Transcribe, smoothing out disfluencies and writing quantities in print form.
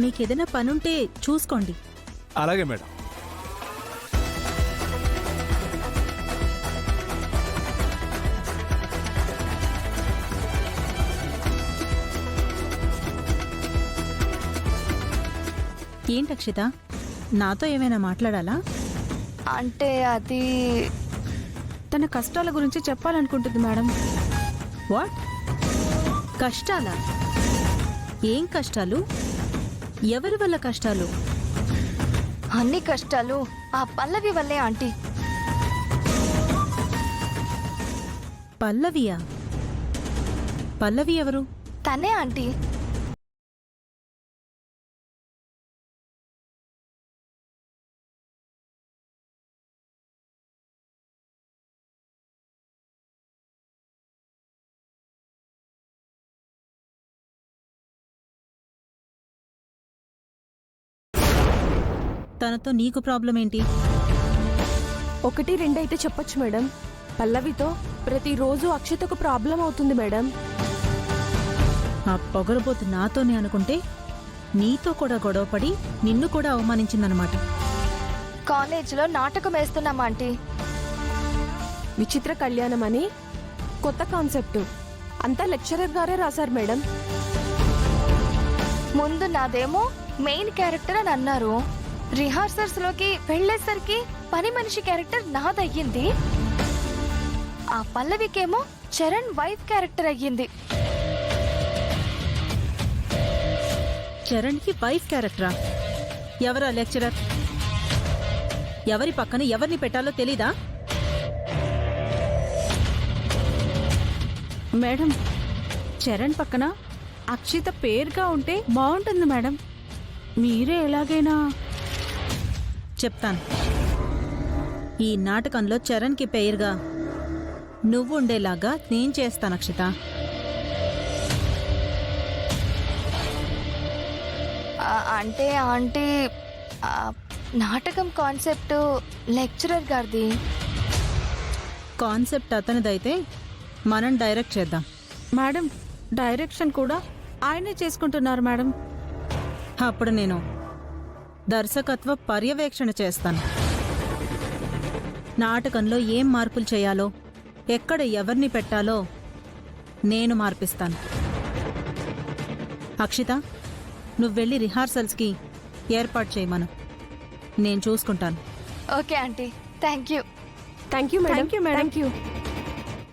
మీకేదైనా పనుంటే చూసుకోండి. అలాగే మేడం. ఏంటి అక్షిత, నాతో ఏమైనా మాట్లాడాలా? అంటే అది తన కష్టాల గురించి చెప్పాలనుకుంటుంది మేడం. వాట్? కష్టాలా? ఏం కష్టాలు? ఎవరి వల్ల కష్టాలు? అన్ని కష్టాలు ఆ పల్లవి వల్లే ఆంటీ. పల్లవియా? పల్లవి ఎవరు? తనే ఆంటీ. తనతో నీకు ప్రాబ్లం ఏంటి? 1, 2 అయితే చెప్పొచ్చు మేడం. పల్లవితో ప్రతిరోజు అక్షితకు ప్రాబ్లం అవుతుంది మేడం. ఆ పొగరబోతు నాతోనే అనుకుంటే నీతో కూడా గొడవపడి నిన్ను కూడా అవమానించిందనమాట. కాలేజీలో నాటకం వేస్తున్నాం ఆంటీ. విచిత్ర కళ్యాణం అని కొత్త కాన్సెప్ట్ అంతా లెక్చరర్ గారే రాశారు మేడం. ముందు నాదేమో మెయిన్ క్యారెక్టర్ అని అన్నారు. రిహార్సల్స్ లోకి వెళ్లేసరికి పని మనిషి క్యారెక్టర్ నాదయ్యింది. ఆ పల్లవికేమో చరణ్ వైఫ్ క్యారెక్టర్ అయ్యింది. చరణ్ కి వైఫ్ క్యారెక్టరా? ఎవరా లెక్చరర్? ఎవరి పక్కన ఎవరిని పెట్టాలో తెలీదా? మేడం, చరణ్ పక్కన అక్షిత పేరుగా ఉంటే బాగుంటుంది మేడం. మీరే ఎలాగైనా చెప్తాను. ఈ నాటకంలో చరణ్ కి పేరుగా నువ్వు ఉండేలాగా నేను చేస్తాను అక్షిత. అంటే ఆంటీ నాటకం కాన్సెప్ట్ లెక్చరర్ గారిది. కాన్సెప్ట్ అతనిదైతే మనం డైరెక్ట్ చేద్దాం. మేడం, డైరెక్షన్ కూడా ఆయనే చేసుకుంటున్నారు మేడం. అప్పుడు నేను దర్శకత్వ పర్యవేక్షణ చేస్తాను. నాటకంలో ఏం మార్పులు చేయాలో, ఎక్కడ ఎవరిని పెట్టాలో నేను మార్పిస్తాను. అక్షిత, నువ్వెళ్ళి రిహార్సల్స్కి ఏర్పాటు చేయమను. నేను చూసుకుంటాను. Okay aunty, thank you. Thank you madam.